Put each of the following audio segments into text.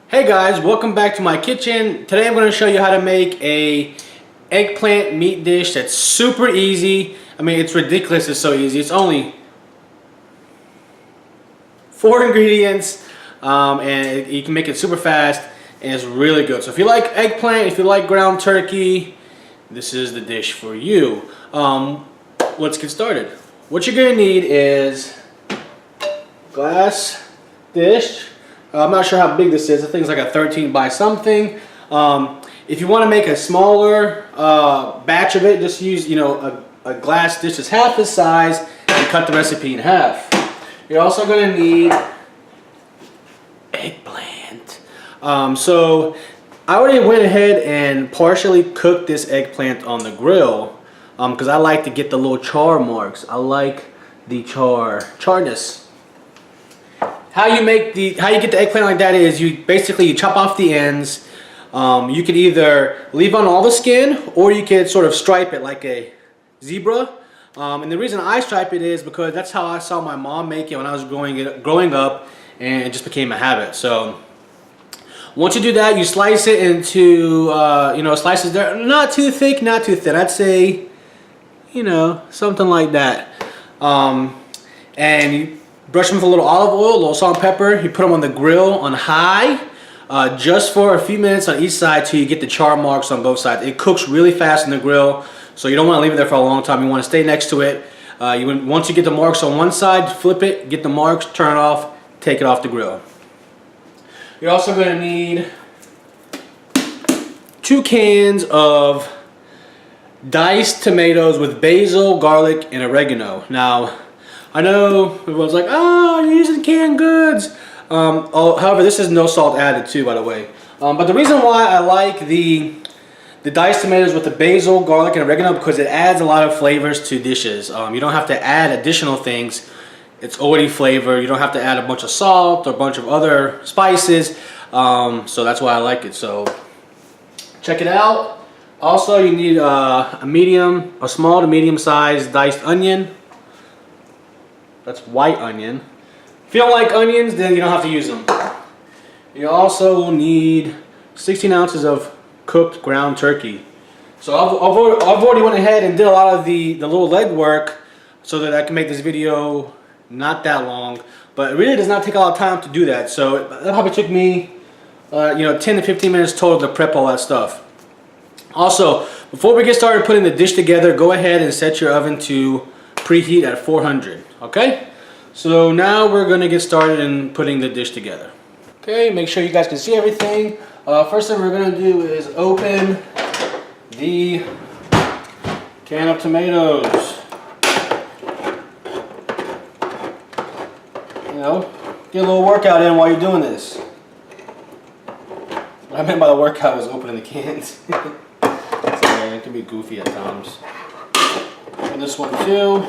Hey guys, welcome back to my kitchen. Today I'm going to show you how to make a eggplant meat dish that's super easy. I mean, it's ridiculous, it's so easy. It's only 4 ingredients and you can make it super fast and it's really good. So if you like eggplant, if you like ground turkey, this is the dish for you. Let's get started. What you're going to need is glass dish. I'm not sure how big this is. I think it's like a 13 by something. If you want to make a smaller batch of it, just use a glass dish that's half this size and cut the recipe in half. You're also going to need eggplant. So I already went ahead and partially cooked this eggplant on the grill because I like to get the little char marks. I like the charness. How you get the eggplant like that is you chop off the ends. You could either leave on all the skin or you could sort of stripe it like a zebra. And the reason I stripe it is because that's how I saw my mom make it when I was growing up, and it just became a habit. So once you do that, you slice it into slices that are not too thick, not too thin. I'd say something like that. And you brush them with a little olive oil, a little salt and pepper. You put them on the grill on high just for a few minutes on each side till you get the char marks on both sides. It cooks really fast in the grill, so you don't want to leave it there for a long time. You want to stay next to it. Once you get the marks on one side, flip it, get the marks, turn it off, take it off the grill. You're also going to need 2 cans of diced tomatoes with basil, garlic, and oregano. Now, I know everyone's like, oh, you're using canned goods. However, this is no salt added too, by the way. But the reason why I like the diced tomatoes with the basil, garlic, and oregano because it adds a lot of flavors to dishes. You don't have to add additional things. It's already flavored. You don't have to add a bunch of salt or a bunch of other spices. So that's why I like it. So check it out. Also, you need a small to medium sized diced onion. That's white onion. If you don't like onions, then you don't have to use them. You also will need 16 ounces of cooked ground turkey. So I've already went ahead and did a lot of the little leg work so that I can make this video not that long. But it really does not take a lot of time to do that. So that probably took me 10 to 15 minutes total to prep all that stuff. Also, before we get started putting the dish together, go ahead and set your oven to preheat at 400. Okay, so now we're going to get started in putting the dish together. Okay, make sure you guys can see everything. First thing we're going to do is open the can of tomatoes. Get a little workout in while you're doing this. What I meant by the workout was opening the cans. It can be goofy at times. And this one too.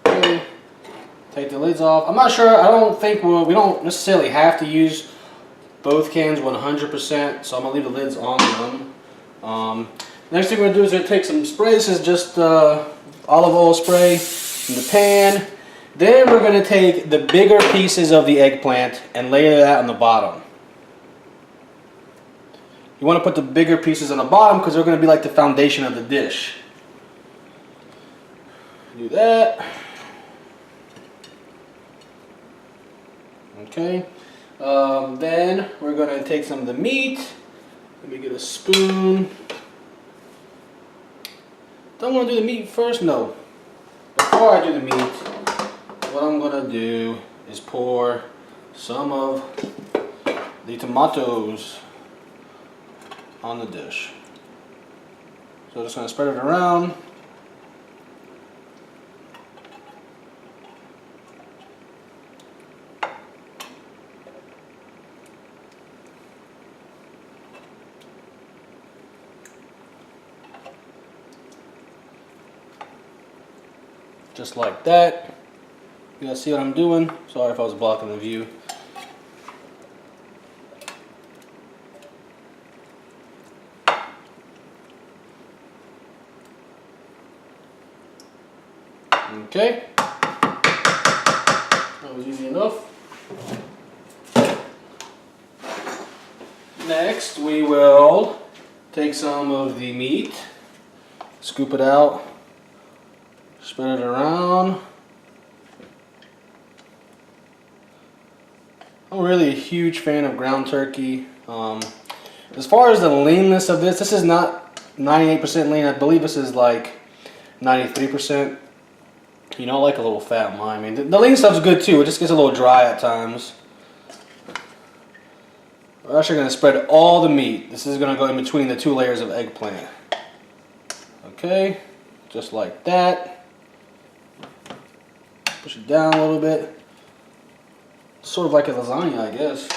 Okay. Take the lids off. I'm not sure. I don't think we don't necessarily have to use both cans 100%. So I'm gonna leave the lids on them. Next thing we're gonna do is we're gonna take some spray. This is just olive oil spray in the pan. Then we're going to take the bigger pieces of the eggplant and layer that on the bottom. You want to put the bigger pieces on the bottom because they're going to be like the foundation of the dish. Do that. Okay. Then we're going to take some of the meat. Let me get a spoon. Don't want to do the meat first? No. Before I do the meat, what I'm going to do is pour some of the tomatoes on the dish. So I'm just going to spread it around. Just like that. You guys see what I'm doing? Sorry if I was blocking the view. Okay. That was easy enough. Next, we will take some of the meat, scoop it out, spread it around. I'm really a huge fan of ground turkey. As far as the leanness of this is not 98% lean. I believe this is like 93%. You know, I like a little fat in mine. I mean, the lean stuff's good too. It just gets a little dry at times. We're actually going to spread all the meat. This is going to go in between the 2 layers of eggplant. Okay, just like that. Push it down a little bit. Sort of like a lasagna, I guess.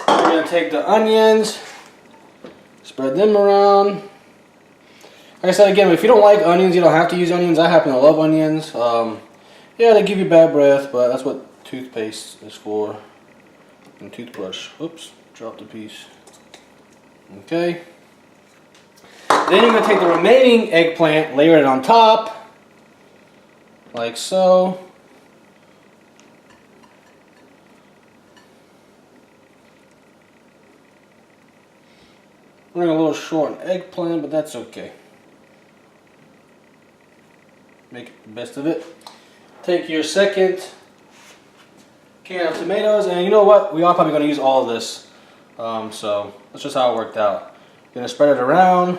We're going to take the onions, spread them around. Like I said again, if you don't like onions, you don't have to use onions. I happen to love onions. Yeah, they give you bad breath, but that's what toothpaste is for. And toothbrush. Oops, dropped a piece. Okay. Then you're going to take the remaining eggplant, layer it on top, like so. Running a little short on eggplant, but that's okay. Make the best of it. Take your second can of tomatoes, and you know what? We are probably going to use all of this. So that's just how it worked out. Gonna spread it around.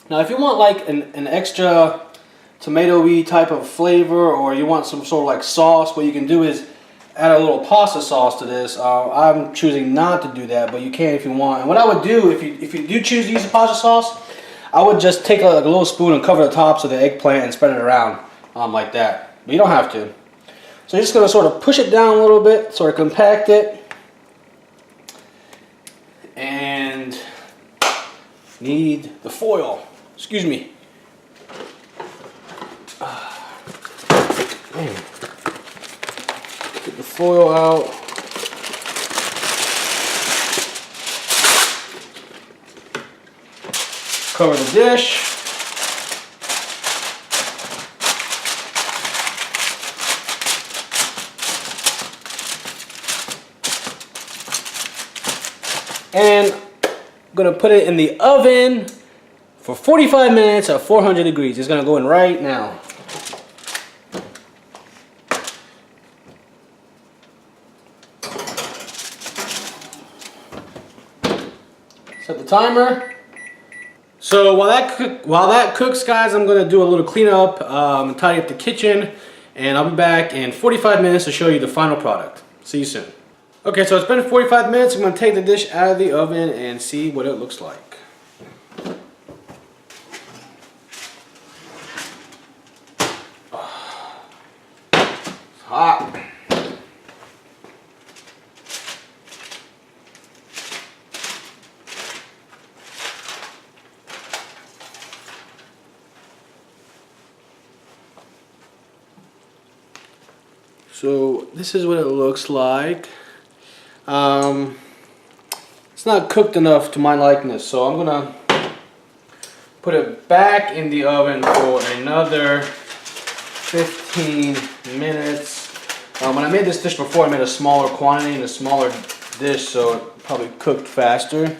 Now if you want like an extra tomato-y type of flavor, or you want some sort of like sauce, what you can do is add a little pasta sauce to this. I'm choosing not to do that, but you can if you want. And what I would do, if you do choose to use the pasta sauce, I would just take like a little spoon and cover the tops of the eggplant and spread it around like that. But you don't have to. So you're just going to sort of push it down a little bit, sort of compact it. And need the foil. Excuse me. Get the foil out. Cover the dish. And I'm going to put it in the oven for 45 minutes at 400 degrees. It's going to go in right now. Set the timer. So while that cooks, guys, I'm going to do a little cleanup and tidy up the kitchen. And I'll be back in 45 minutes to show you the final product. See you soon. Okay, so it's been 45 minutes. I'm going to take the dish out of the oven and see what it looks like. It's hot. So this is what it looks like. It's not cooked enough to my likeness, so I'm gonna put it back in the oven for another 15 minutes. When I made this dish before, I made a smaller quantity in a smaller dish, so it probably cooked faster.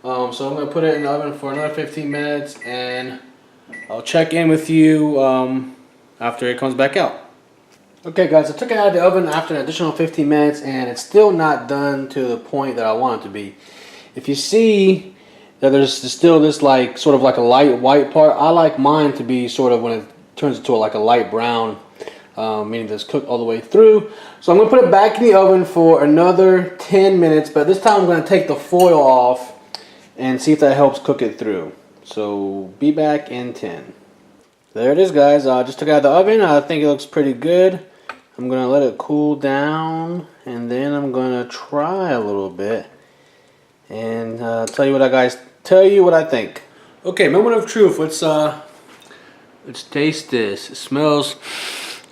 So I'm gonna put it in the oven for another 15 minutes, and I'll check in with you after it comes back out. Okay guys, I took it out of the oven after an additional 15 minutes, and it's still not done to the point that I want it to be. If you see that there's still this like sort of like a light white part, I like mine to be sort of when it turns into like a light brown, meaning that it's cooked all the way through. So I'm going to put it back in the oven for another 10 minutes, but this time I'm going to take the foil off and see if that helps cook it through. So be back in 10. There it is, guys. I just took it out of the oven. I think it looks pretty good. I'm going to let it cool down, and then I'm going to try a little bit and tell you what I think. Okay, moment of truth. Let's taste this. It smells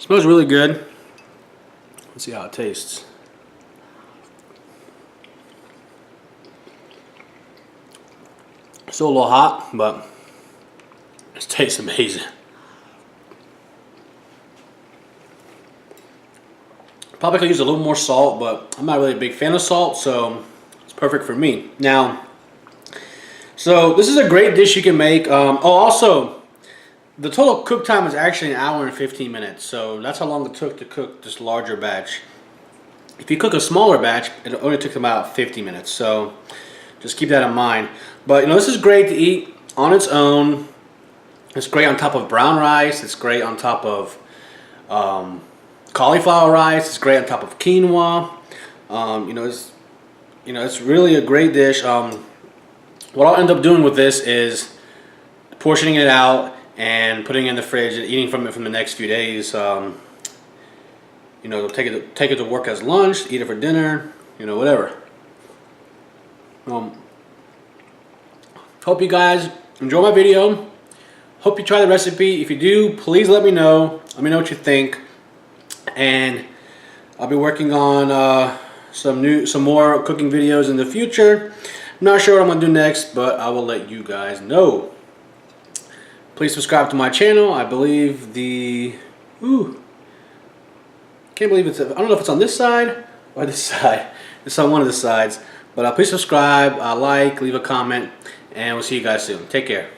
really good. Let's see how it tastes. Still a little hot, but it tastes amazing. Probably could use a little more salt, but I'm not really a big fan of salt, so it's perfect for me. Now, so this is a great dish you can make. Also, the total cook time is actually 1 hour and 15 minutes, so that's how long it took to cook this larger batch. If you cook a smaller batch, it only took about 50 minutes, so just keep that in mind. But you know, this is great to eat on its own. It's great on top of brown rice. It's great on top of cauliflower rice. It's great on top of quinoa. It's really a great dish. What I'll end up doing with this is portioning it out and putting it in the fridge and eating from it from the next few days. Take it to work as lunch, eat it for dinner, whatever. Hope you guys enjoy my video. Hope you try the recipe. If you do, please let me know. Let me know what you think. And I'll be working on some more cooking videos in the future. I'm not sure what I'm gonna do next, but I will let you guys know. Please subscribe to my channel. I believe can't believe I don't know if it's on this side or this side. It's on one of the sides. But please subscribe, like, leave a comment, and we'll see you guys soon. Take care.